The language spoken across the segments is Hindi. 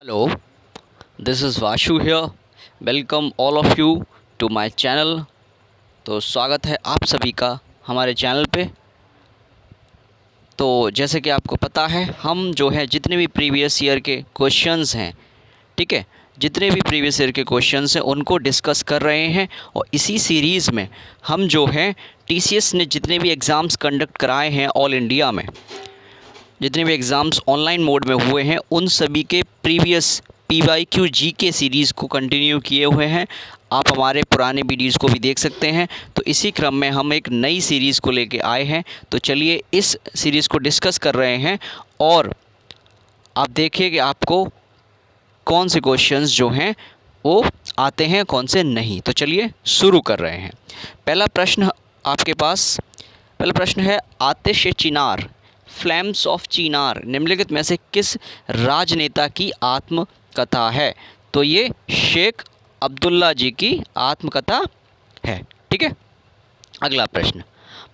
Hello, this is Vashu here. Welcome all of you to my channel. तो स्वागत है आप सभी का हमारे चैनल पे। तो जैसे कि आपको पता है, हम जो है जितने भी प्रीवियस ईयर के क्वेश्चंस हैं, ठीक है, जितने भी प्रीवियस ईयर के क्वेश्चंस हैं उनको डिस्कस कर रहे हैं। और इसी सीरीज़ में हम जो है टीसीएस ने जितने भी एग्ज़ाम्स कंडक्ट कराए हैं ऑल इंडिया में, जितने भी एग्ज़ाम्स ऑनलाइन मोड में हुए हैं, उन सभी के प्रीवियस PYQ जीके सीरीज़ को कंटिन्यू किए हुए हैं। आप हमारे पुराने वीडियोज़ को भी देख सकते हैं। तो इसी क्रम में हम एक नई सीरीज़ को लेके आए हैं। तो चलिए इस सीरीज़ को डिस्कस कर रहे हैं और आप देखिए कि आपको कौन से क्वेश्चंस जो हैं वो आते हैं, कौन से नहीं। तो चलिए शुरू कर रहे हैं। पहला प्रश्न आपके पास, पहला प्रश्न है, आतिश चिनार फ्लैम्स ऑफ चिनार निम्नलिखित में से किस राजनेता की आत्मकथा है? तो ये शेख अब्दुल्ला जी की आत्मकथा है। ठीक है। अगला प्रश्न,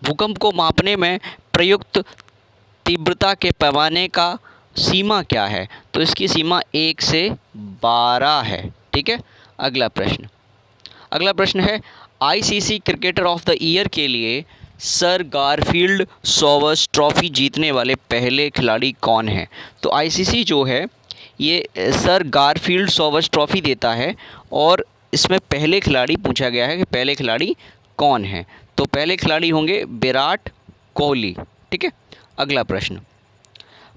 भूकंप को मापने में प्रयुक्त तीव्रता के पैमाने का सीमा क्या है? तो इसकी सीमा 1 से 12 है। ठीक है। अगला प्रश्न है, ICC cricketer of the year के लिए सर गारफील्ड सोबर्स ट्रॉफ़ी जीतने वाले पहले खिलाड़ी कौन हैं? तो आईसीसी जो है ये सर गारफील्ड सोबर्स ट्रॉफ़ी देता है और इसमें पहले खिलाड़ी पूछा गया है कि पहले खिलाड़ी कौन हैं। तो पहले खिलाड़ी होंगे विराट कोहली। ठीक है। अगला प्रश्न,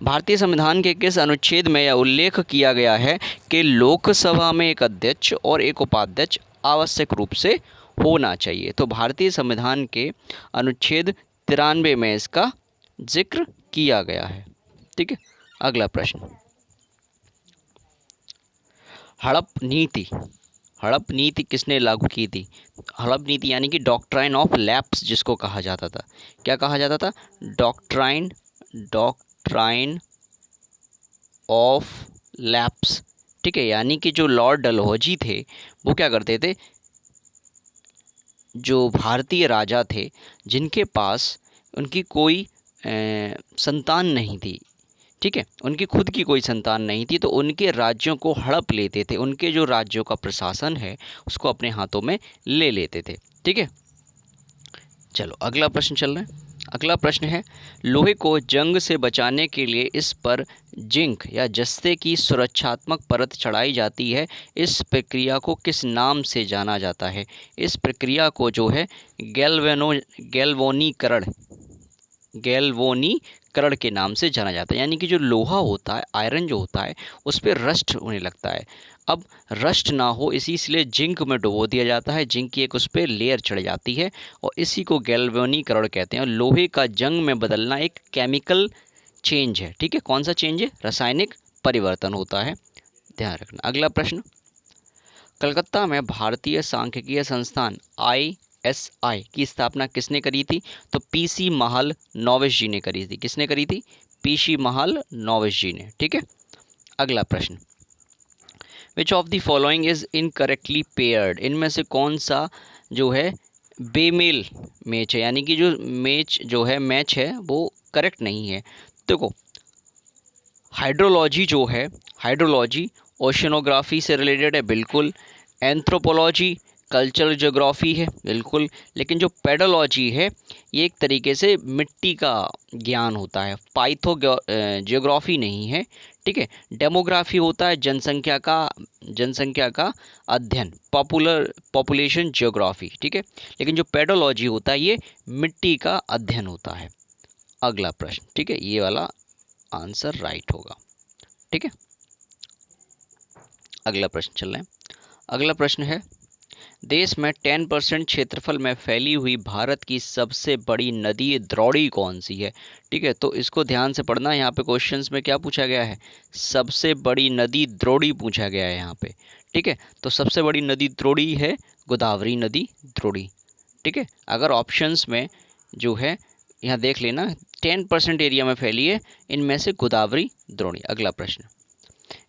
भारतीय संविधान के किस अनुच्छेद में यह उल्लेख किया गया है कि लोकसभा में एक अध्यक्ष और एक उपाध्यक्ष आवश्यक रूप से होना चाहिए? तो भारतीय संविधान के अनुच्छेद 93 में इसका जिक्र किया गया है। ठीक है। अगला प्रश्न, हड़प नीति किसने लागू की थी? हड़प नीति यानी कि डॉक्ट्राइन ऑफ लैप्स जिसको कहा जाता था। क्या कहा जाता था? Doctrine of lapse. ठीक है। यानी कि जो लॉर्ड डलहौजी थे वो क्या करते थे, जो भारतीय राजा थे जिनके पास उनकी कोई संतान नहीं थी, ठीक है, उनकी खुद की कोई संतान नहीं थी, तो उनके राज्यों को हड़प लेते थे, उनके जो राज्यों का प्रशासन है उसको अपने हाथों में ले लेते थे। ठीक है। चलो अगला प्रश्न चल रहा है। अगला प्रश्न है, लोहे को जंग से बचाने के लिए इस पर जिंक या जस्ते की सुरक्षात्मक परत चढ़ाई जाती है। इस प्रक्रिया को किस नाम से जाना जाता है? इस प्रक्रिया को जो है गैल्वेनीकरण के नाम से जाना जाता है। यानी कि जो लोहा होता है, आयरन जो होता है, उस पर रस्ट होने लगता है। अब रस्ट ना हो इसलिए जिंक में डुबो दिया जाता है, जिंक की एक उस पर लेयर चढ़ जाती है और इसी को गैल्वेनीकरण कहते हैं। लोहे का जंग में बदलना एक केमिकल चेंज है। ठीक है। कौन सा चेंज है? रासायनिक परिवर्तन होता है, ध्यान रखना। अगला प्रश्न, कलकत्ता में भारतीय सांख्यिकीय संस्थान ISI की स्थापना किसने करी थी? तो PC महल नौविश जी ने करी थी। किसने करी थी? PC महल नौविश जी ने। ठीक है। अगला प्रश्न, which of the following is incorrectly paired? इनमें से कौन सा जो है बेमेल मैच है? यानी कि जो मैच है वो करेक्ट नहीं है। देखो, हाइड्रोलॉजी ओशनोग्राफी से रिलेटेड है, बिल्कुल। एंथ्रोपोलॉजी कल्चरल ज्योग्राफी है, बिल्कुल। लेकिन जो पेडोलॉजी है ये एक तरीके से मिट्टी का ज्ञान होता है, ज्योग्राफी नहीं है। ठीक है। डेमोग्राफी होता है जनसंख्या का अध्ययन, पॉपुलेशन ज्योग्राफी। ठीक है। लेकिन जो पेडोलॉजी होता है ये मिट्टी का अध्ययन होता है। अगला प्रश्न, ठीक है, ये वाला आंसर राइट होगा। ठीक है। अगला प्रश्न चल रहा है। अगला प्रश्न है, देश में 10% क्षेत्रफल में फैली हुई भारत की सबसे बड़ी नदी द्रोणी कौन सी है? ठीक है। तो इसको ध्यान से पढ़ना। यहाँ पे क्वेश्चंस में क्या पूछा गया है? सबसे बड़ी नदी द्रोणी पूछा गया है यहाँ पे। ठीक है। तो सबसे बड़ी नदी द्रोणी है, गोदावरी नदी द्रोणी। ठीक है। अगर ऑप्शंस में जो है यहाँ देख लेना, 10% एरिया में फैली है, इनमें से गोदावरी द्रोणी। अगला प्रश्न,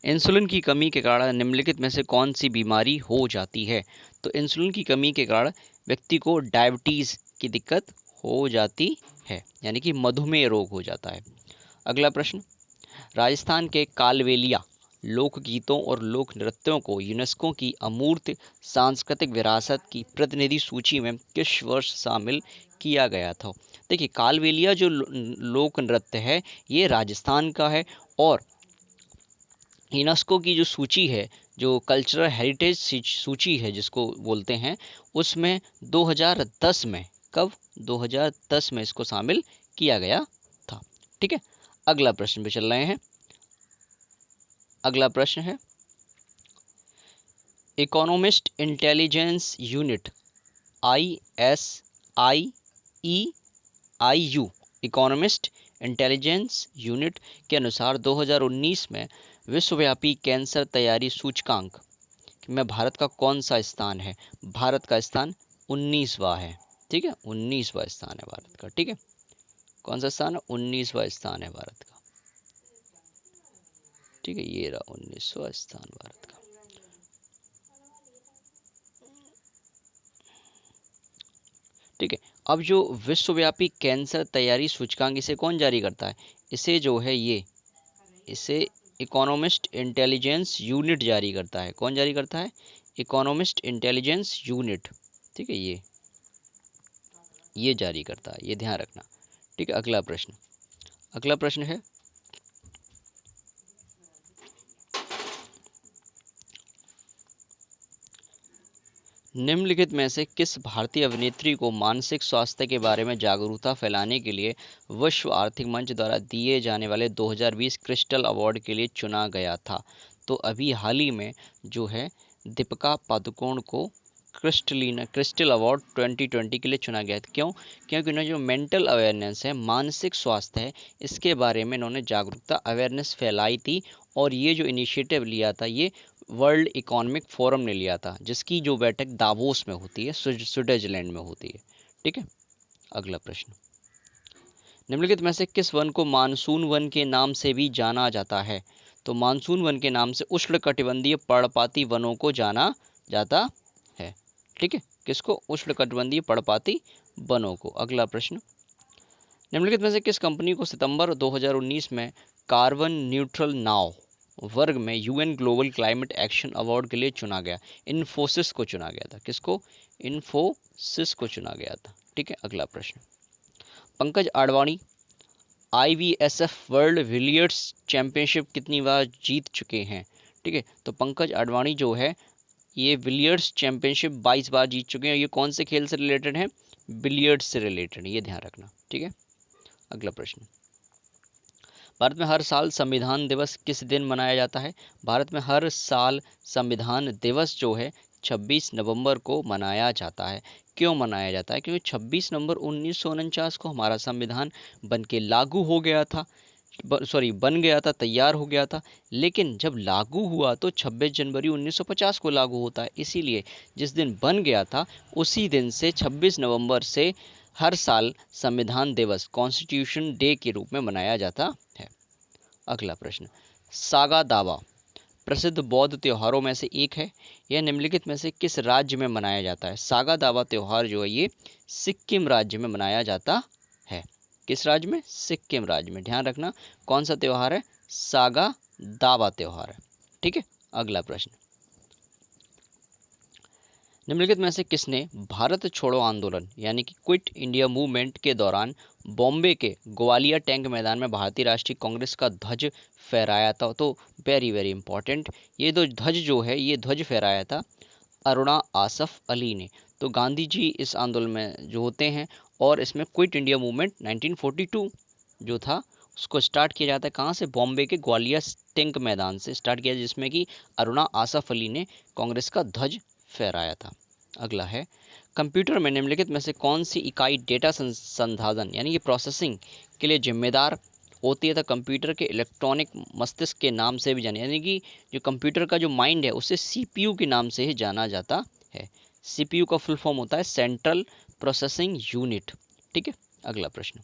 इंसुलिन की कमी के कारण निम्नलिखित में से कौन सी बीमारी हो जाती है? तो इंसुलिन की कमी के कारण व्यक्ति को डायबिटीज़ की दिक्कत हो जाती है, यानी कि मधुमेह रोग हो जाता है। अगला प्रश्न, राजस्थान के कालबेलिया लोकगीतों और लोक नृत्यों को यूनेस्को की अमूर्त सांस्कृतिक विरासत की प्रतिनिधि सूची में किस वर्ष शामिल किया गया था? देखिए, कालबेलिया जो लोक नृत्य है ये राजस्थान का है, और यूनेस्को की जो सूची है, जो कल्चरल हेरिटेज सूची है जिसको बोलते हैं, उसमें 2010 में, कब? 2010 में इसको शामिल किया गया था। ठीक है, अगला प्रश्न पे चल रहे हैं। अगला प्रश्न है, economist intelligence unit ISIEIU economist intelligence unit के अनुसार 2019 में विश्वव्यापी कैंसर तैयारी सूचकांक में भारत का कौन सा स्थान है? भारत का स्थान 19वां है। ठीक है, 19वां स्थान है भारत का। ठीक है, कौन सा स्थान है? 19वां स्थान है भारत का। ठीक है, ये रहा 19वां स्थान भारत का। ठीक है, अब जो विश्वव्यापी कैंसर तैयारी सूचकांक, इसे कौन जारी करता है? इसे जो है इसे इकोनॉमिस्ट इंटेलिजेंस यूनिट जारी करता है। कौन जारी करता है? Economist intelligence unit. ठीक है, ये जारी करता है, ये ध्यान रखना। ठीक है, अगला प्रश्न है, निम्नलिखित में से किस भारतीय अभिनेत्री को मानसिक स्वास्थ्य के बारे में जागरूकता फैलाने के लिए विश्व आर्थिक मंच द्वारा दिए जाने वाले 2020 क्रिस्टल अवार्ड के लिए चुना गया था? तो अभी हाल ही में जो है दीपिका पादुकोण को क्रिस्टल अवार्ड 2020 के लिए चुना गया था। क्यों? क्योंकि उन्होंने जो मेंटल अवेयरनेस है, मानसिक स्वास्थ्य है, इसके बारे में इन्होंने जागरूकता अवेयरनेस फैलाई थी, और ये जो इनिशिएटिव लिया था ये वर्ल्ड इकोनॉमिक फोरम ने लिया था, जिसकी जो बैठक दावोस में होती है, स्विट्जरलैंड में होती है। ठीक है, अगला प्रश्न, निम्नलिखित में से किस वन को मानसून वन के नाम से भी जाना जाता है? तो मानसून वन के नाम से उष्णकटिबंधीय पर्णपाती वनों को जाना जाता है। ठीक है, किसको? उष्णकटिबंधीय पर्णपाती वनों को। अगला प्रश्न, निम्नलिखित में से किस कंपनी को सितंबर 2019 में कार्बन न्यूट्रल नाव वर्ग में UN global climate action award के लिए चुना गया? इन्फोसिस को चुना गया था। किसको? इन्फोसिस को चुना गया था। ठीक है, अगला प्रश्न, Pankaj Advani IBSF world billiards championship कितनी बार जीत चुके हैं? ठीक है, तो पंकज आडवाणी जो है ये बिलियर्ड्स चैंपियनशिप 22 बार जीत चुके हैं। ये कौन से खेल से रिलेटेड है? बिलियर्ड्स से रिलेटेड, ये ध्यान रखना। ठीक है, अगला प्रश्न, भारत में हर साल संविधान दिवस किस दिन मनाया जाता है? भारत में हर साल संविधान दिवस जो है 26 नवंबर को मनाया जाता है। क्यों मनाया जाता है? क्योंकि 26 नवंबर 1949 को हमारा संविधान बन के लागू हो गया था, बन गया था, तैयार हो गया था, लेकिन जब लागू हुआ तो 26 जनवरी 1950 को लागू होता है। इसीलिए जिस दिन बन गया था उसी दिन से 26 नवंबर से हर साल संविधान दिवस, कॉन्स्टिट्यूशन डे के रूप में मनाया जाता है। अगला प्रश्न, सागा दावा प्रसिद्ध बौद्ध त्योहारों में से एक है। यह निम्नलिखित में से किस राज्य में मनाया जाता है? सागा दावा त्यौहार जो है ये सिक्किम राज्य में मनाया जाता है। किस राज्य में? सिक्किम राज्य में। ध्यान रखना, कौन सा त्यौहार है? सागा दावा त्यौहार है। ठीक है, अगला प्रश्न, निम्नलिखित में से किसने भारत छोड़ो आंदोलन यानी कि क्विट इंडिया मूवमेंट के दौरान बॉम्बे के ग्वालियर टैंक मैदान में भारतीय राष्ट्रीय कांग्रेस का ध्वज फहराया था? तो वेरी वेरी इंपॉर्टेंट, ये तो ध्वज जो है ये ध्वज फहराया था अरुणा आसफ अली ने। तो गांधी जी इस आंदोलन में जो होते हैं, और इसमें क्विट इंडिया मूवमेंट 1942 जो था उसको स्टार्ट किया जाता है कहाँ से? बॉम्बे के ग्वालियर टैंक मैदान से स्टार्ट किया, जिसमें कि अरुणा आसफ अली ने कांग्रेस का ध्वज फहराया था। अगला है, कंप्यूटर में निम्नलिखित में से कौन सी इकाई डेटा संसाधन यानी कि प्रोसेसिंग के लिए जिम्मेदार होती है? तो कंप्यूटर के इलेक्ट्रॉनिक मस्तिष्क के नाम से भी जाने, यानी कि जो कंप्यूटर का जो माइंड है उसे CPU के नाम से ही जाना जाता है। CPU का फुल फॉर्म होता है सेंट्रल प्रोसेसिंग यूनिट। ठीक है, अगला प्रश्न,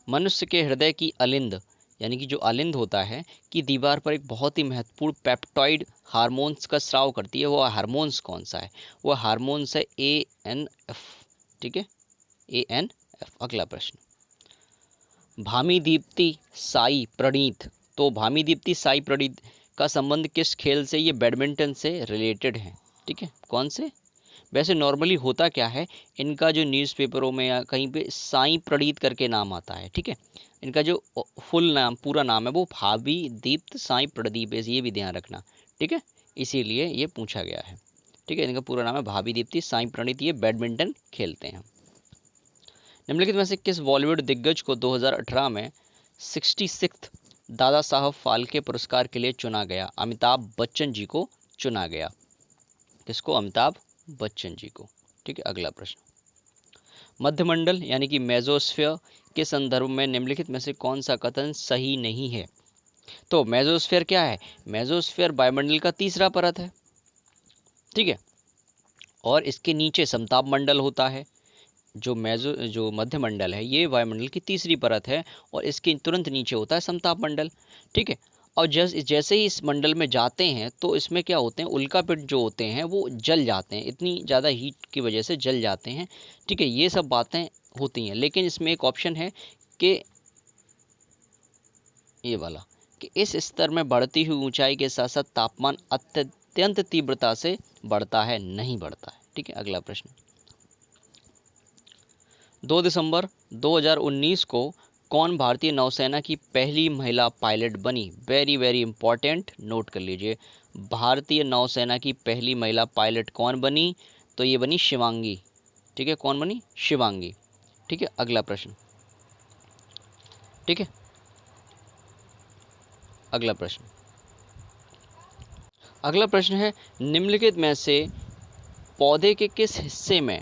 मनुष्य के हृदय की अलिंद यानी कि जो अलिंद होता है कि दीवार पर एक बहुत ही महत्वपूर्ण पेप्टॉइड हार्मोन्स का स्राव करती है, वो हार्मोन्स कौन सा है? वो हार्मोन्स है ANF। ठीक है, ANF। अगला प्रश्न, भामी दीप्ति साई प्रणीत तो भामी दीप्ति साई प्रणीत का संबंध किस खेल से? ये बैडमिंटन से रिलेटेड है। ठीक है, कौन से? वैसे नॉर्मली होता क्या है, इनका जो न्यूज़पेपरों में या कहीं पे साई प्रणीत करके नाम आता है। ठीक है, इनका जो फुल नाम, पूरा नाम है वो भाभी दीप्त साई प्रदीप है, ये भी ध्यान रखना। ठीक है, इसीलिए ये पूछा गया है। ठीक है, इनका पूरा नाम है भाभी दीप्ति साई प्रणीत, ये बैडमिंटन खेलते हैं। निम्नलिखित में से किस बॉलीवुड दिग्गज को 2018 में 66th दादा साहब फाल्के पुरस्कार के लिए चुना गया? अमिताभ बच्चन जी को चुना गया। किसको? अमिताभ बच्चन जी को। ठीक है, अगला प्रश्न, मध्यमंडल यानी कि मेसोस्फीयर के संदर्भ में निम्नलिखित में से कौन सा कथन सही नहीं है? तो मेसोस्फीयर क्या है? मेसोस्फीयर वायुमंडल का तीसरा परत है। ठीक है, और इसके नीचे समताप मंडल होता है। जो मध्यमंडल है ये वायुमंडल की तीसरी परत है और इसके तुरंत नीचे होता है समताप मंडल। ठीक है, और जैसे ही इस मंडल में जाते हैं तो इसमें क्या होते हैं, उल्कापिंड जो होते हैं वो जल जाते हैं, इतनी ज़्यादा हीट की वजह से जल जाते हैं। ठीक है, ये सब बातें होती हैं, लेकिन इसमें एक ऑप्शन है कि ये वाला, कि इस स्तर में बढ़ती हुई ऊंचाई के साथ साथ तापमान अत्यंत तीव्रता से बढ़ता है, नहीं बढ़ता है। ठीक है, अगला प्रश्न, 2 दिसंबर 2019 को कौन भारतीय नौसेना की पहली महिला पायलट बनी? वेरी वेरी इंपॉर्टेंट, नोट कर लीजिए। भारतीय नौसेना की पहली महिला पायलट कौन बनी? तो ये बनी शिवांगी। ठीक है, कौन बनी? शिवांगी। ठीक है, अगला प्रश्न। ठीक है, अगला प्रश्न, अगला प्रश्न है, निम्नलिखित में से पौधे के किस हिस्से में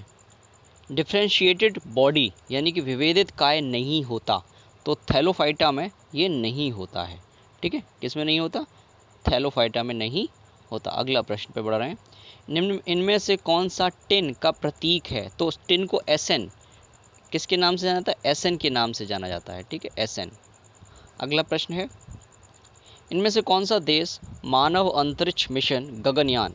डिफ्रेंशिएटेड बॉडी यानी कि विभेदित काय नहीं होता? तो थैलोफाइटा में ये नहीं होता है। ठीक है, किस में नहीं होता? थैलोफाइटा में नहीं होता। अगला प्रश्न पे बढ़ रहे हैं, निम्न इनमें से कौन सा टिन का प्रतीक है? तो टिन को एसएन किसके नाम से जाना जाता है? एसएन के नाम से जाना जाता है। ठीक है, एसएन। अगला प्रश्न है, इनमें से कौन सा देश मानव अंतरिक्ष मिशन गगनयान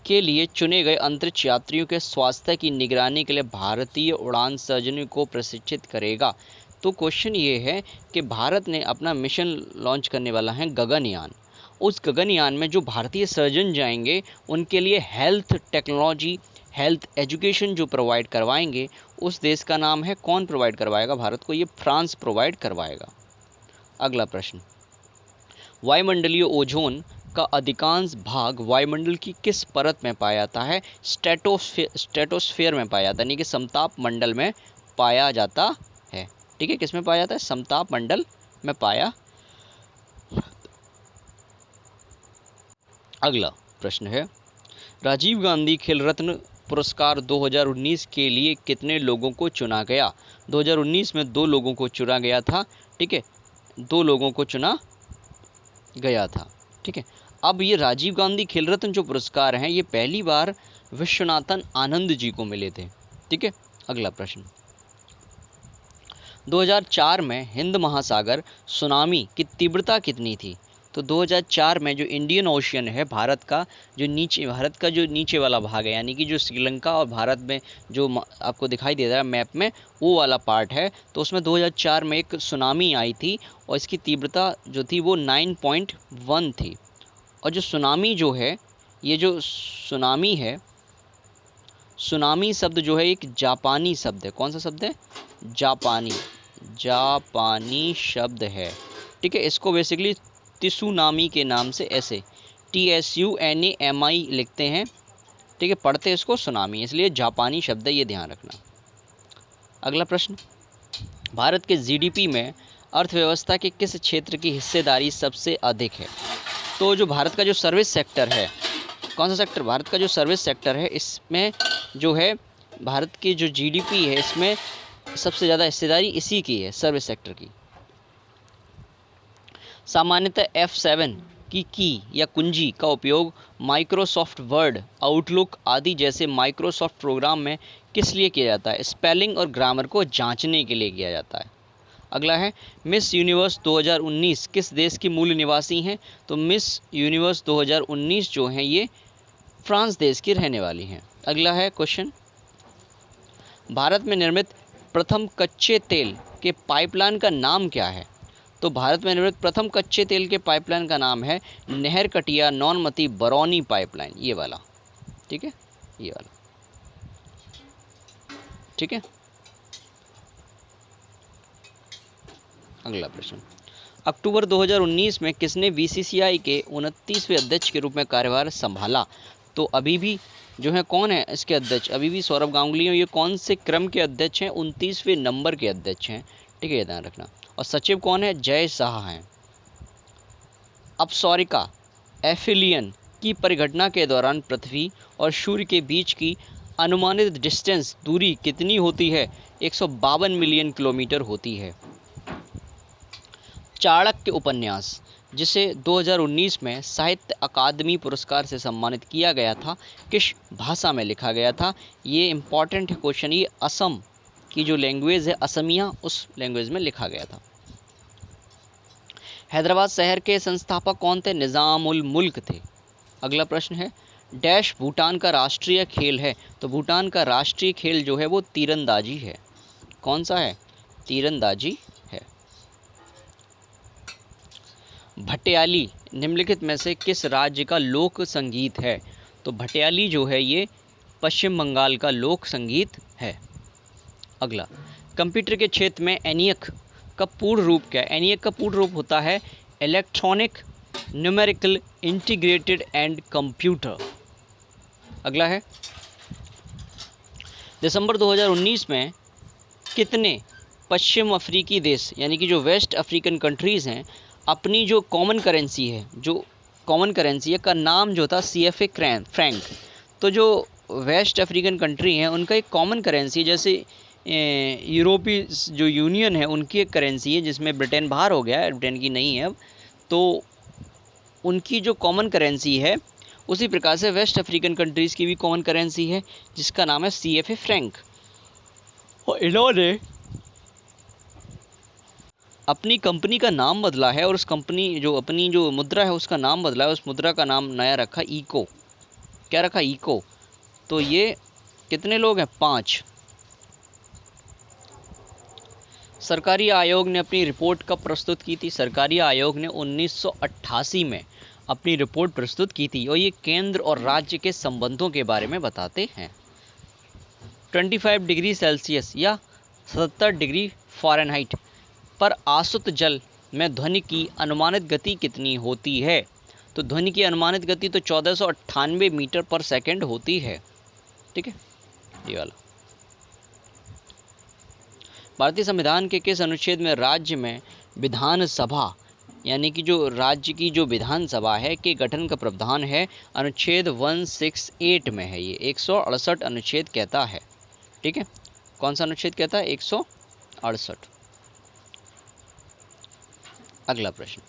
के लिए चुने गए अंतरिक्ष यात्रियों के स्वास्थ्य की निगरानी के लिए भारतीय उड़ान सर्जनों को प्रशिक्षित करेगा? तो क्वेश्चन ये है कि भारत ने अपना मिशन लॉन्च करने वाला है गगनयान। उस गगनयान में जो भारतीय सर्जन जाएंगे उनके लिए हेल्थ टेक्नोलॉजी, हेल्थ एजुकेशन जो प्रोवाइड करवाएंगे, उस देश का नाम है, कौन प्रोवाइड करवाएगा भारत को? ये फ्रांस प्रोवाइड करवाएगा। अगला प्रश्न, वायुमंडलीय ओजोन का अधिकांश भाग वायुमंडल की किस परत में पाया जाता है? स्ट्रेटोस्फीयर में पाया जाता है, यानी कि समताप मंडल में पाया जाता है। ठीक है, किस में पाया जाता है? समताप मंडल में पाया। अगला प्रश्न है, राजीव गांधी खेल रत्न पुरस्कार 2019 के लिए कितने लोगों को चुना गया? 2019 में 2 लोगों को चुना गया था। ठीक है, 2 लोगों को चुना गया था। ठीक है, अब ये राजीव गांधी खेल रत्न जो पुरस्कार हैं ये पहली बार विश्वनाथन आनंद जी को मिले थे। ठीक है, अगला प्रश्न, 2004 में हिंद महासागर सुनामी की तीव्रता कितनी थी? तो 2004 में जो इंडियन ओशियन है, भारत का जो नीचे वाला भाग है, यानी कि जो श्रीलंका और भारत में जो आपको दिखाई दे रहा है मैप में, वो वाला पार्ट है, तो उसमें 2004 में एक सुनामी आई थी और इसकी तीव्रता जो थी वो 9.1 थी। और जो सुनामी जो है, ये जो सुनामी है, सुनामी शब्द जो है एक जापानी शब्द है। कौन सा शब्द है? जापानी शब्द है। ठीक है, इसको बेसिकली त्सुनामी के नाम से ऐसे TSUNAMI लिखते हैं। ठीक है, पढ़ते इसको सुनामी, इसलिए जापानी शब्द है, ये ध्यान रखना। अगला प्रश्न, भारत के GDP में अर्थव्यवस्था के किस क्षेत्र की हिस्सेदारी सबसे अधिक है? तो जो भारत का जो सर्विस सेक्टर है, कौन सा सेक्टर? भारत का जो सर्विस सेक्टर है, इसमें जो है भारत की जो GDP है इसमें सबसे ज़्यादा हिस्सेदारी इसी की है, सर्विस सेक्टर की। सामान्यतः F7 की या कुंजी का उपयोग माइक्रोसॉफ्ट वर्ड, आउटलुक आदि जैसे माइक्रोसॉफ्ट प्रोग्राम में किस लिए किया जाता है? स्पेलिंग और ग्रामर को जांचने के लिए किया जाता है। अगला है, मिस यूनिवर्स 2019 किस देश की मूल निवासी हैं? तो मिस यूनिवर्स 2019 जो हैं ये फ्रांस देश की रहने वाली हैं। अगला है क्वेश्चन, भारत में निर्मित प्रथम कच्चे तेल के पाइपलाइन का नाम क्या है? तो भारत में निर्मित प्रथम कच्चे तेल के पाइपलाइन का नाम है नहर कटिया नौनमती बरौनी पाइपलाइन, ये वाला, ठीक है, ये वाला, ठीक है। अगला प्रश्न, अक्टूबर 2019 में किसने बीसीसीआई के 29वें अध्यक्ष के रूप में कार्यभार संभाला? तो अभी भी जो है कौन है इसके अध्यक्ष? अभी भी सौरभ गांगुली हैं। ये कौन से क्रम के अध्यक्ष हैं? 29वें नंबर के अध्यक्ष हैं, ठीक है, ये ध्यान रखना। और सचिव कौन है? जय शाह हैं। अपसौरिका एफिलियन की परिघटना के दौरान पृथ्वी और सूर्य के बीच की अनुमानित डिस्टेंस दूरी कितनी होती है? 152 मिलियन किलोमीटर होती है। चाणक्य उपन्यास, जिसे 2019 में साहित्य अकादमी पुरस्कार से सम्मानित किया गया था, किस भाषा में लिखा गया था? ये इम्पॉर्टेंट है क्वेश्चन। ये असम की जो लैंग्वेज है, असमिया, उस लैंग्वेज में लिखा गया था। हैदराबाद शहर के संस्थापक कौन थे? निज़ाम उल मुल्क थे। अगला प्रश्न है, डैश भूटान का राष्ट्रीय खेल है? तो भूटान का राष्ट्रीय खेल जो है वो तीरंदाजी है। कौन सा है? तीरंदाजी है। भटियाली निम्नलिखित में से किस राज्य का लोक संगीत है? तो भटियाली जो है ये पश्चिम बंगाल का लोक संगीत है। अगला, कंप्यूटर के क्षेत्र में एनियक का पूर्ण रूप क्या है? एनियक का पूर्ण रूप होता है electronic numerical integrated and computer. अगला है, दिसंबर 2019 में कितने पश्चिम अफ्रीकी देश, यानी कि जो वेस्ट अफ्रीकन कंट्रीज़ हैं, अपनी जो कॉमन करेंसी है, जो कॉमन करेंसी है का नाम जो था CFA फ्रैंक। तो जो वेस्ट अफ्रीकन कंट्री हैं उनका एक कॉमन करेंसी, जैसे यूरोपीय जो यूनियन है उनकी एक करेंसी है, जिसमें ब्रिटेन बाहर हो गया है, ब्रिटेन की नहीं है अब, तो उनकी जो कॉमन करेंसी है उसी प्रकार से वेस्ट अफ्रीकन कंट्रीज़ की भी कॉमन करेंसी है, जिसका नाम है CFA फ्रैंक। और इन्होंने अपनी कंपनी का नाम बदला है, और उस कंपनी जो अपनी जो मुद्रा है उसका नाम बदला है। उस मुद्रा का नाम नया रखा इको। क्या रखा? इको। तो ये कितने लोग हैं? 5। सरकारी आयोग ने अपनी रिपोर्ट कब प्रस्तुत की थी? सरकारी आयोग ने 1988 में अपनी रिपोर्ट प्रस्तुत की थी, और ये केंद्र और राज्य के संबंधों के बारे में बताते हैं। 25 डिग्री सेल्सियस या 77 डिग्री फ़ारेनहाइट पर आसुत जल में ध्वनि की अनुमानित गति कितनी होती है? तो ध्वनि की अनुमानित गति तो 1498 मीटर पर सेकंड होती है, ठीक है, ये वाला। भारतीय संविधान के किस अनुच्छेद में राज्य में विधानसभा, यानी कि जो राज्य की जो विधानसभा है के गठन का प्रावधान है? अनुच्छेद 168 में है। ये 168 अनुच्छेद कहता है, ठीक है। कौन सा अनुच्छेद कहता है? 168। अगला प्रश्न,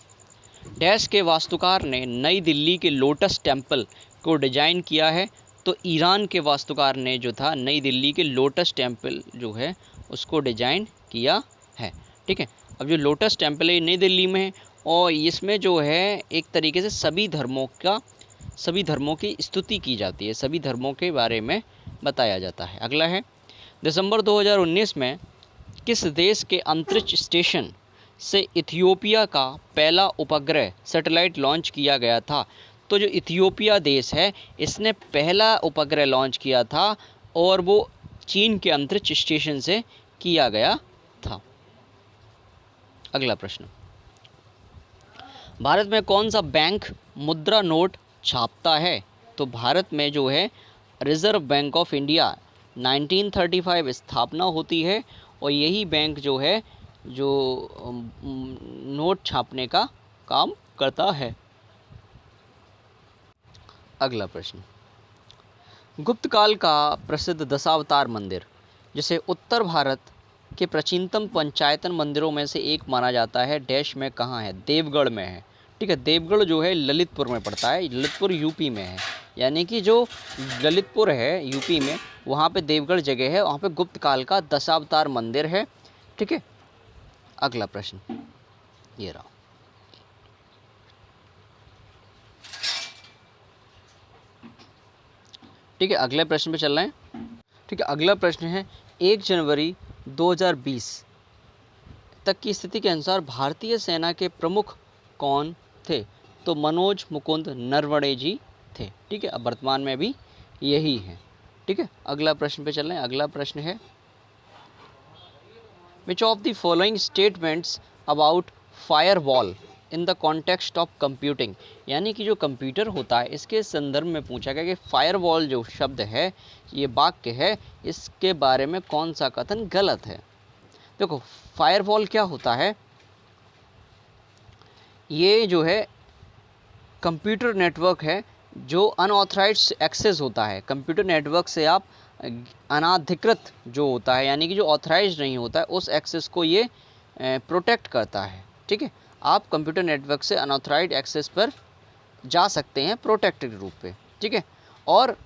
डैश के वास्तुकार ने नई दिल्ली के लोटस टेम्पल को डिजाइन किया है? तो ईरान के वास्तुकार ने जो था नई दिल्ली के लोटस टेम्पल जो है उसको डिजाइन किया है, ठीक है। अब जो लोटस टेम्पल है नई दिल्ली में है, और इसमें जो है एक तरीके से सभी धर्मों की स्तुति की जाती है, सभी धर्मों के बारे में बताया जाता है। अगला है, दिसंबर 2019 में किस देश के अंतरिक्ष स्टेशन से इथियोपिया का पहला उपग्रह सैटेलाइट लॉन्च किया गया था? तो जो इथियोपिया देश है इसने पहला उपग्रह लॉन्च किया था, और वो चीन के अंतरिक्ष स्टेशन से किया गया था। अगला प्रश्न, भारत में कौन सा बैंक मुद्रा नोट छापता है? तो भारत में जो है रिज़र्व बैंक ऑफ इंडिया 1935 स्थापना होती है, और यही बैंक जो है जो नोट छापने का काम करता है। अगला प्रश्न, गुप्त काल का प्रसिद्ध दशावतार मंदिर, जिसे उत्तर भारत के प्राचीनतम पंचायतन मंदिरों में से एक माना जाता है, डैश में कहाँ है? देवगढ़ में है, ठीक है। देवगढ़ जो है ललितपुर में पड़ता है, ललितपुर यूपी में है, यानी कि जो ललितपुर है यूपी में, वहाँ पे देवगढ़ जगह है, वहाँ पे गुप्त काल का दशावतार मंदिर है, ठीक है। अगला प्रश्न ये रहा, ठीक है। अगले प्रश्न पे चल रहे हैं, ठीक है। अगला प्रश्न है, 1 जनवरी 2020 तक की स्थिति के अनुसार भारतीय सेना के प्रमुख कौन थे? तो मनोज मुकुंद नरवणे जी थे। ठीक है, अब वर्तमान में भी यही है। ठीक है, अगला प्रश्न पे चल रहे हैं। अगला प्रश्न है, which of the following statements about firewall in the context of computing, यानी कि जो कंप्यूटर होता है इसके संदर्भ में पूछा गया कि फायरवॉल जो शब्द है, ये वाक्य है, इसके बारे में कौन सा कथन गलत है? देखो, फायरवॉल क्या होता है? ये जो है कंप्यूटर नेटवर्क है जो अनऑथराइज्ड एक्सेस होता है। कंप्यूटर नेटवर्क से आप अनाधिकृत जो होता है, यानी कि जो ऑथराइज्ड नहीं होता है, उस एक्सेस को ये प्रोटेक्ट करता है। ठीक है, आप कंप्यूटर नेटवर्क से अनऑथराइज्ड एक्सेस पर जा सकते हैं प्रोटेक्टेड रूप पे। ठीक है, और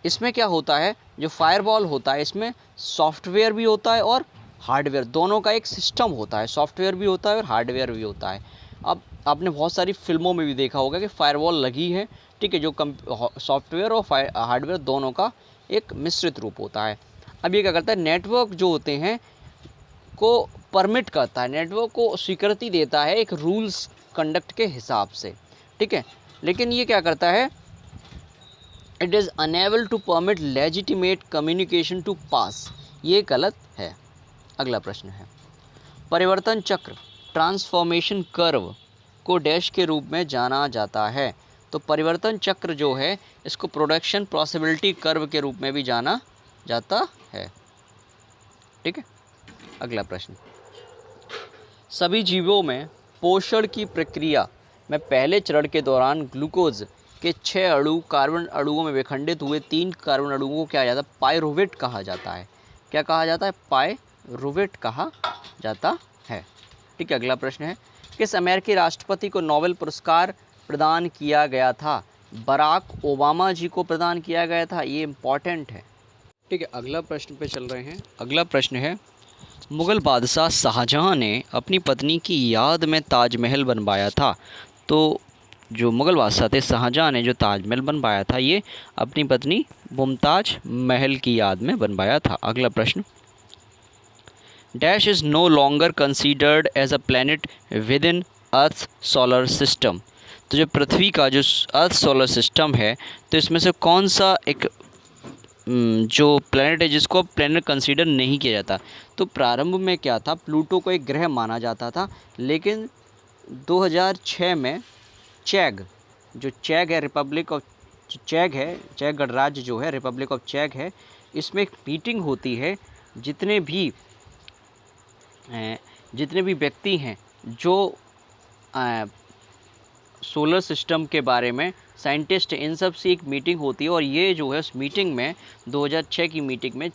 इसमें क्या होता है, जो फायरवॉल होता है इसमें सॉफ्टवेयर भी होता है और हार्डवेयर, दोनों का एक सिस्टम होता है। सॉफ्टवेयर भी होता है और हार्डवेयर भी होता है। अब आपने बहुत सारी फिल्मों में भी देखा होगा कि फायरवॉल लगी है। ठीक है, जो सॉफ्टवेयर और हार्डवेयर दोनों का एक मिश्रित रूप होता है। अब ये क्या करता है, नेटवर्क जो होते हैं को परमिट करता है, नेटवर्क को स्वीकृति देता है एक रूल्स कंडक्ट के हिसाब से। ठीक है, लेकिन ये क्या करता है, it is enable to permit legitimate communication to pass, ये गलत है। अगला प्रश्न है, परिवर्तन चक्र ट्रांसफॉर्मेशन कर्व को डैश के रूप में जाना जाता है। तो परिवर्तन चक्र जो है इसको प्रोडक्शन पॉसिबिलिटी कर्व के रूप में भी जाना जाता है। ठीक है, अगला प्रश्न, सभी जीवों में पोषण की प्रक्रिया में पहले चरण के दौरान ग्लूकोज के 6 अणु कार्बन अणुओं में विखंडित हुए 3 कार्बन अणुओं को क्या जाता है, पायरुवेट कहा जाता है। क्या कहा जाता है? पायरुवेट कहा जाता है। ठीक है, अगला प्रश्न है, किस अमेरिकी राष्ट्रपति को नोबेल पुरस्कार प्रदान किया गया था? बराक ओबामा जी को प्रदान किया गया था। ये इम्पॉर्टेंट है। ठीक है, अगला प्रश्न पे चल रहे हैं। अगला प्रश्न है, मुग़ल बादशाह शाहजहां ने अपनी पत्नी की याद में ताजमहल बनवाया था। तो जो मुग़ल बादशाह थे शाहजहां ने जो ताजमहल बनवाया था, ये अपनी पत्नी मुमताज़ महल की याद में बनवाया था। अगला प्रश्न, dash is no longer considered as a planet within earth solar system. तो जो पृथ्वी का जो अर्थ सोलर सिस्टम है, तो इसमें से कौन सा एक जो प्लैनेट है जिसको प्लैनेट कंसीडर नहीं किया जाता? तो प्रारंभ में क्या था, प्लूटो को एक ग्रह माना जाता था, लेकिन 2006 में चैग, जो चैग है रिपब्लिक ऑफ चैग है, चैग गणराज्य जो है रिपब्लिक ऑफ चैग है, इसमें एक मीटिंग होती है। जितने भी व्यक्ति हैं जो सोलर सिस्टम के बारे में साइंटिस्ट, इन सब से एक मीटिंग होती है, और ये जो है उस मीटिंग में 2006 की मीटिंग में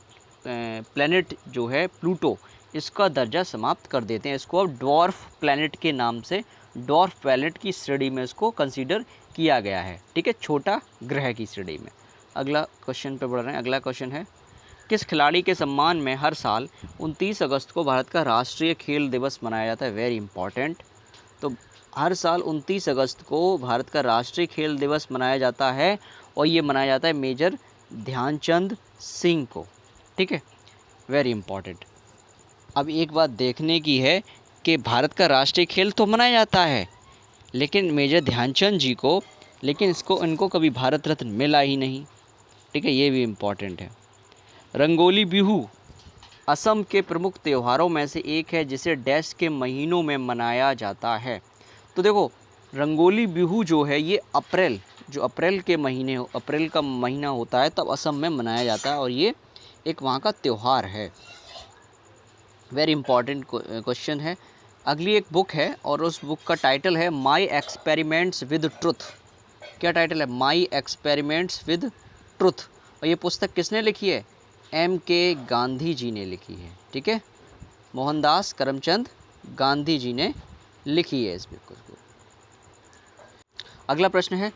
प्लैनेट जो है प्लूटो, इसका दर्जा समाप्त कर देते हैं। इसको अब डॉर्फ प्लैनेट के नाम से, डॉर्फ प्लैनेट की श्रेणी में इसको कंसीडर किया गया है। ठीक है, छोटा ग्रह की श्रेणी में। अगला क्वेश्चन पे बढ़ रहे हैं। अगला क्वेश्चन है, किस खिलाड़ी के सम्मान में हर साल 29 अगस्त को भारत का राष्ट्रीय खेल दिवस मनाया जाता है? Very important. तो हर साल 29 अगस्त को भारत का राष्ट्रीय खेल दिवस मनाया जाता है, और ये मनाया जाता है मेजर ध्यानचंद सिंह को। ठीक है, वेरी इंपॉर्टेंट। अब एक बात देखने की है कि भारत का राष्ट्रीय खेल तो मनाया जाता है, लेकिन मेजर ध्यानचंद जी को, लेकिन इनको कभी भारत रत्न मिला ही नहीं। ठीक है, ये भी इम्पॉर्टेंट है। रंगोली बिहू असम के प्रमुख त्योहारों में से एक है, जिसे डैश के महीनों में मनाया जाता है। तो देखो, रंगोली बिहू जो है ये अप्रैल का महीना होता है, तब असम में मनाया जाता है, और ये एक वहाँ का त्यौहार है। वेरी इंपॉर्टेंट क्वेश्चन है। अगली एक बुक है, और उस बुक का टाइटल है माई एक्सपेरिमेंट्स विद ट्रुथ। क्या टाइटल है? My experiments with truth. और ये पुस्तक किसने लिखी है? M.K. गांधी जी ने लिखी है। ठीक है, मोहनदास करमचंद गांधी जी ने लिखी है इस बुक को। अगला प्रश्न है,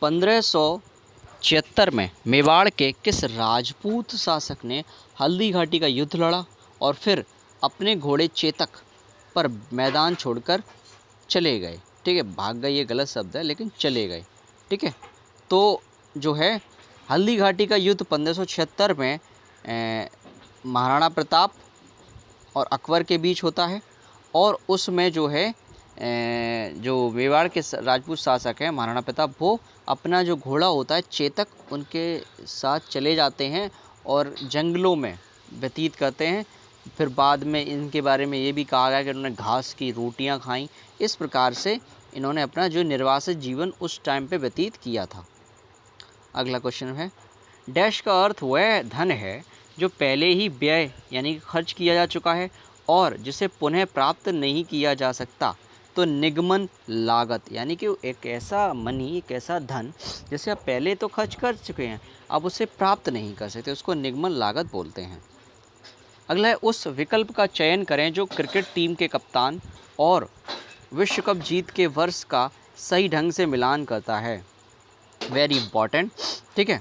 1576 में मेवाड़ के किस राजपूत शासक ने हल्दी घाटी का युद्ध लड़ा और फिर अपने घोड़े चेतक पर मैदान छोड़कर चले गए? ठीक है, भाग गए ये गलत शब्द है, लेकिन चले गए। ठीक है, तो जो है हल्दी घाटी का युद्ध 1576 में महाराणा प्रताप और अकबर के बीच होता है, और उसमें जो है जो मेवाड़ के राजपूत शासक हैं महाराणा प्रताप, वो अपना जो घोड़ा होता है चेतक, उनके साथ चले जाते हैं और जंगलों में व्यतीत करते हैं। फिर बाद में इनके बारे में ये भी कहा गया कि उन्होंने घास की रोटियां खाईं। इस प्रकार से इन्होंने अपना जो निर्वासित जीवन उस टाइम पे व्यतीत किया था। अगला क्वेश्चन है, डैश का अर्थ वह धन है जो पहले ही व्यय यानी कि खर्च किया जा चुका है और जिसे पुनः प्राप्त नहीं किया जा सकता। तो निगमन लागत यानी कि एक ऐसा मनी, एक ऐसा धन जिसे आप पहले तो खर्च कर चुके हैं, अब उसे प्राप्त नहीं कर सकते, उसको निगमन लागत बोलते हैं। अगला है, उस विकल्प का चयन करें जो क्रिकेट टीम के कप्तान और विश्व कप जीत के वर्ष का सही ढंग से मिलान करता है। वेरी इंपॉर्टेंट, ठीक है।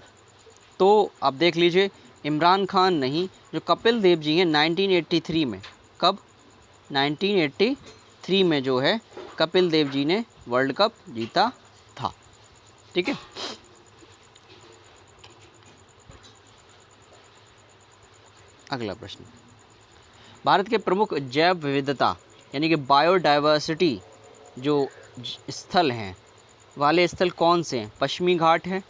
तो आप देख लीजिए, इमरान खान नहीं, जो कपिल देव जी हैं 1983 में, कब 1983 में जो है कपिल देव जी ने वर्ल्ड कप जीता था, ठीक है। अगला प्रश्न, भारत के प्रमुख जैव विविधता यानी कि बायोडाइवर्सिटी जो स्थल हैं वाले स्थल कौन से हैं? पश्चिमी घाट है,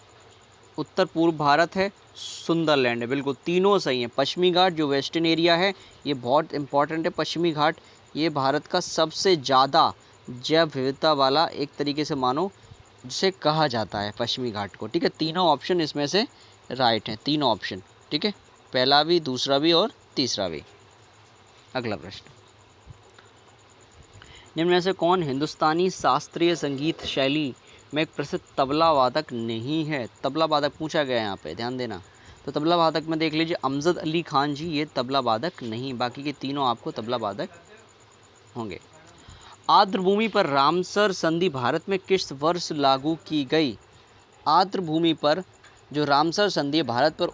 उत्तर पूर्व भारत है, सुंदरलैंड है। बिल्कुल तीनों सही हैं। पश्चिमी घाट जो वेस्टर्न एरिया है, ये बहुत इंपॉर्टेंट है। पश्चिमी घाट ये भारत का सबसे ज़्यादा जैव विविधता वाला एक तरीके से मानो जिसे कहा जाता है पश्चिमी घाट को, ठीक है। तीनों ऑप्शन इसमें से राइट हैं, तीनों ऑप्शन, ठीक है, पहला भी, दूसरा भी और तीसरा भी। अगला प्रश्न, निम्न में से कौन हिंदुस्तानी शास्त्रीय संगीत शैली में एक प्रसिद्ध तबला वादक नहीं है? तबला वादक पूछा गया है यहाँ पे, ध्यान देना। तो तबला वादक में देख लीजिए, अमजद अली खान जी, ये तबला वादक नहीं, बाकी के तीनों आपको तबला वादक होंगे। आर्द्रभूमि पर रामसर संधि भारत में किस वर्ष लागू की गई? आर्द्रभूमि पर जो रामसर संधि भारत पर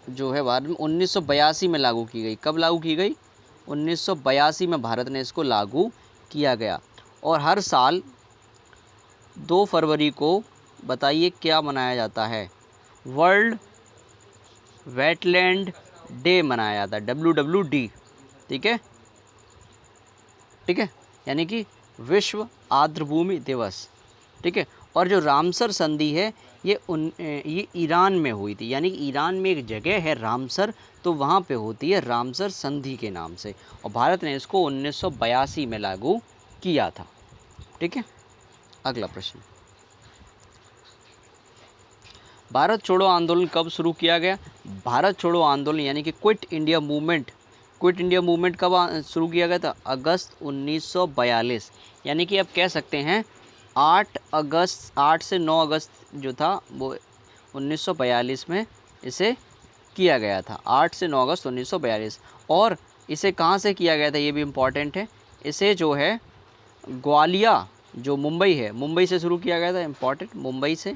1982 में लागू की गई। कब लागू की गई? 1982 में भारत ने इसको लागू किया गया। और हर साल 2 फरवरी को बताइए क्या मनाया जाता है? वर्ल्ड वेटलैंड डे मनाया जाता है, WWD, ठीक है, ठीक है, यानी कि विश्व आर्द्रभूमि दिवस, ठीक है। और जो रामसर संधि है ये ईरान में हुई थी, यानी कि ईरान में एक जगह है रामसर, तो वहाँ पे होती है रामसर संधि के नाम से, और भारत ने इसको 1982 में लागू किया था, ठीक है। अगला प्रश्न, भारत छोड़ो आंदोलन कब शुरू किया गया? भारत छोड़ो आंदोलन यानी कि क्विट इंडिया मूवमेंट कब शुरू किया गया था? अगस्त 1942, यानी कि आप कह सकते हैं 8 से 9 अगस्त जो था वो 1942 में इसे किया गया था, 8 से 9 अगस्त 1942। और इसे कहाँ से किया गया था ये भी इम्पॉर्टेंट है, इसे जो है ग्वालिया जो मुंबई है, मुंबई से शुरू किया गया था, इम्पॉर्टेंट, मुंबई से।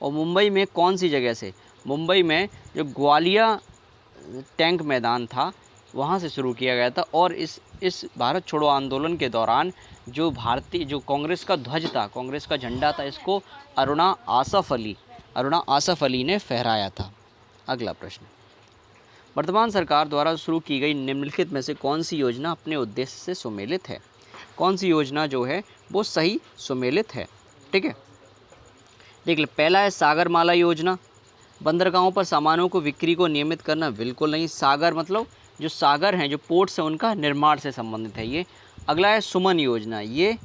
और मुंबई में कौन सी जगह से? मुंबई में जो ग्वालिया टैंक मैदान था वहाँ से शुरू किया गया था। और इस भारत छोड़ो आंदोलन के दौरान जो कांग्रेस का ध्वज था, कांग्रेस का झंडा था, इसको अरुणा आसफ अली ने फहराया था। अगला प्रश्न, वर्तमान सरकार द्वारा शुरू की गई निम्नलिखित में से कौन सी योजना अपने उद्देश्य से सुमेलित है? कौन सी योजना जो है वो सही सुमेलित है, ठीक है। देख ले, पहला है सागरमाला योजना, बंदरगाहों पर सामानों को बिक्री को नियमित करना, बिल्कुल नहीं। सागर मतलब जो सागर हैं, जो पोर्ट्स हैं, उनका निर्माण से संबंधित है ये। अगला है सुमन योजना, ये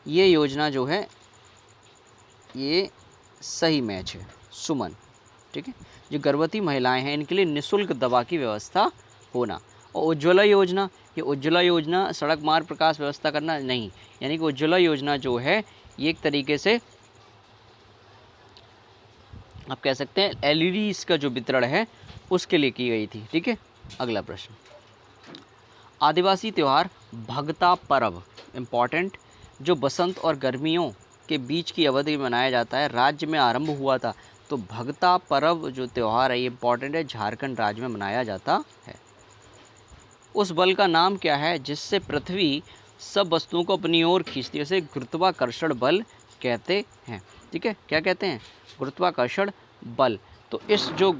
योजना जो है ये सही मैच है, सुमन, ठीक है। जो गर्भवती महिलाएं हैं इनके लिए निःशुल्क दवा की व्यवस्था होना। और उज्ज्वला योजना, ये उज्ज्वला योजना सड़क मार्ग प्रकाश व्यवस्था करना नहीं, यानी कि उज्ज्वला योजना जो है ये एक तरीके से आप कह सकते हैं एलईडी का जो वितरण है उसके लिए की गई थी, ठीक है। अगला प्रश्न, आदिवासी त्यौहार भगता पर्व, इम्पॉर्टेंट, जो बसंत और गर्मियों के बीच की अवधि में मनाया जाता है, राज्य में आरंभ हुआ था। तो भगता पर्व जो त्यौहार है ये इम्पॉर्टेंट है, झारखंड राज्य में मनाया जाता है। उस बल का नाम क्या है जिससे पृथ्वी सब वस्तुओं को अपनी ओर खींचती है? उसे गुरुत्वाकर्षण बल कहते हैं, ठीक है। क्या कहते हैं? गुरुत्वाकर्षण बल। तो इस जो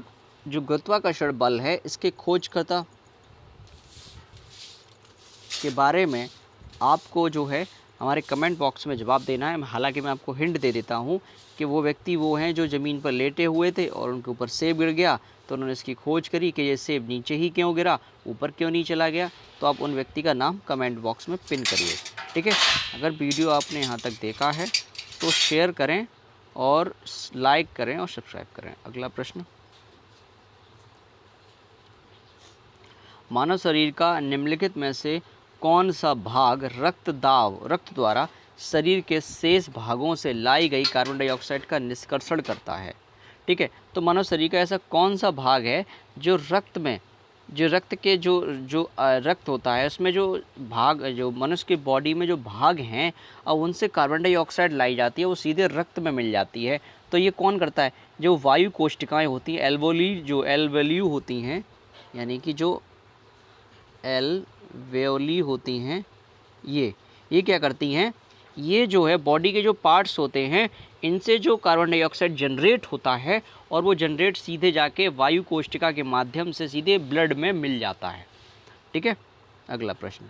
गुरुत्वाकर्षण बल है इसके खोजकर्ता के बारे में आपको जो है हमारे कमेंट बॉक्स में जवाब देना है। हालांकि मैं आपको हिंट दे देता हूं कि वो व्यक्ति वो हैं जो ज़मीन पर लेटे हुए थे और उनके ऊपर सेब गिर गया, तो उन्होंने इसकी खोज करी कि ये सेब नीचे ही क्यों गिरा, ऊपर क्यों नहीं चला गया। तो आप उन व्यक्ति का नाम कमेंट बॉक्स में पिन करिए, ठीक है। अगर वीडियो आपने यहाँ तक देखा है तो शेयर करें और लाइक करें और सब्सक्राइब करें। अगला प्रश्न, मानव शरीर का निम्नलिखित में से कौन सा भाग रक्त द्वारा शरीर के शेष भागों से लाई गई कार्बन डाइऑक्साइड का निष्कर्षण करता है, ठीक है। तो मानव शरीर का ऐसा कौन सा भाग है जो रक्त में, जो रक्त के जो रक्त होता है उसमें जो भाग, जो मनुष्य की बॉडी में जो भाग हैं और उनसे कार्बन डाइऑक्साइड लाई जाती है वो सीधे रक्त में मिल जाती है। तो ये कौन करता है, जो वायु कोशिकाएं होती हैं, एल्वेली होती हैं, यानी कि जो एल्वेओली होती हैं, ये क्या करती हैं, ये जो है बॉडी के जो पार्ट्स होते हैं इनसे जो कार्बन डाइऑक्साइड जनरेट होता है और वो जनरेट सीधे जाके वायु कोशिका के माध्यम से सीधे ब्लड में मिल जाता है, ठीक है। अगला प्रश्न,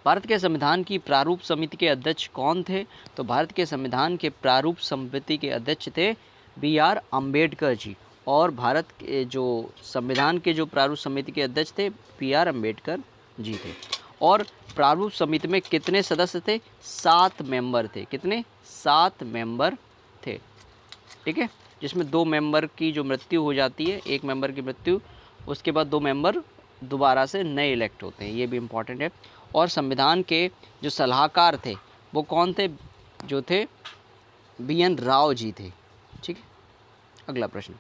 भारत के संविधान की प्रारूप समिति के अध्यक्ष कौन थे। तो भारत के संविधान के प्रारूप समिति के अध्यक्ष थे BR अम्बेडकर जी, और भारत के जो संविधान के जो प्रारूप समिति के अध्यक्ष थे BR अम्बेडकर जी थे। और प्रारूप समिति में कितने सदस्य थे, 7 मेंबर थे। कितने, 7 मेंबर थे, ठीक है। जिसमें 2 मेंबर की जो मृत्यु हो जाती है, 1 मेंबर की मृत्यु, उसके बाद 2 मेंबर दोबारा से नए इलेक्ट होते हैं, ये भी इम्पॉर्टेंट है। और संविधान के जो सलाहकार थे वो कौन थे, जो थे BN राव जी थे, ठीक है। अगला प्रश्न,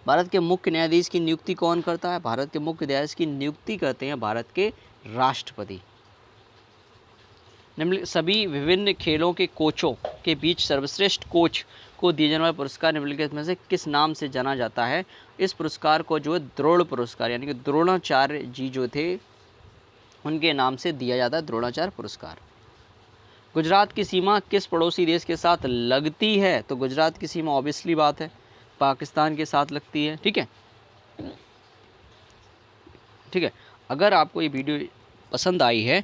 भारत के मुख्य न्यायाधीश की नियुक्ति कौन करता है। भारत के मुख्य न्यायाधीश की नियुक्ति करते हैं भारत के राष्ट्रपति। निम्न सभी विभिन्न खेलों के कोचों के बीच सर्वश्रेष्ठ कोच को दिए जाने वाला पुरस्कार निम्नलिखित में से किस नाम से जाना जाता है। इस पुरस्कार को जो है द्रोण पुरस्कार, यानी कि द्रोणाचार्य जी जो थे उनके नाम से दिया जाता है, द्रोणाचार्य पुरस्कार। गुजरात की सीमा किस पड़ोसी देश के साथ लगती है। तो गुजरात की सीमा ऑब्वियसली बात है पाकिस्तान के साथ लगती है, ठीक है, ठीक है। अगर आपको ये वीडियो पसंद आई है,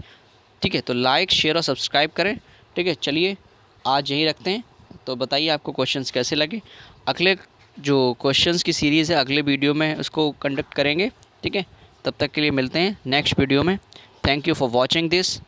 ठीक है, तो लाइक शेयर और सब्सक्राइब करें, ठीक है। चलिए आज यहीं रखते हैं, तो बताइए आपको क्वेश्चंस कैसे लगे। अगले जो क्वेश्चंस की सीरीज़ है अगले वीडियो में उसको कंडक्ट करेंगे, ठीक है। तब तक के लिए मिलते हैं नेक्स्ट वीडियो में। Thank you for watching this.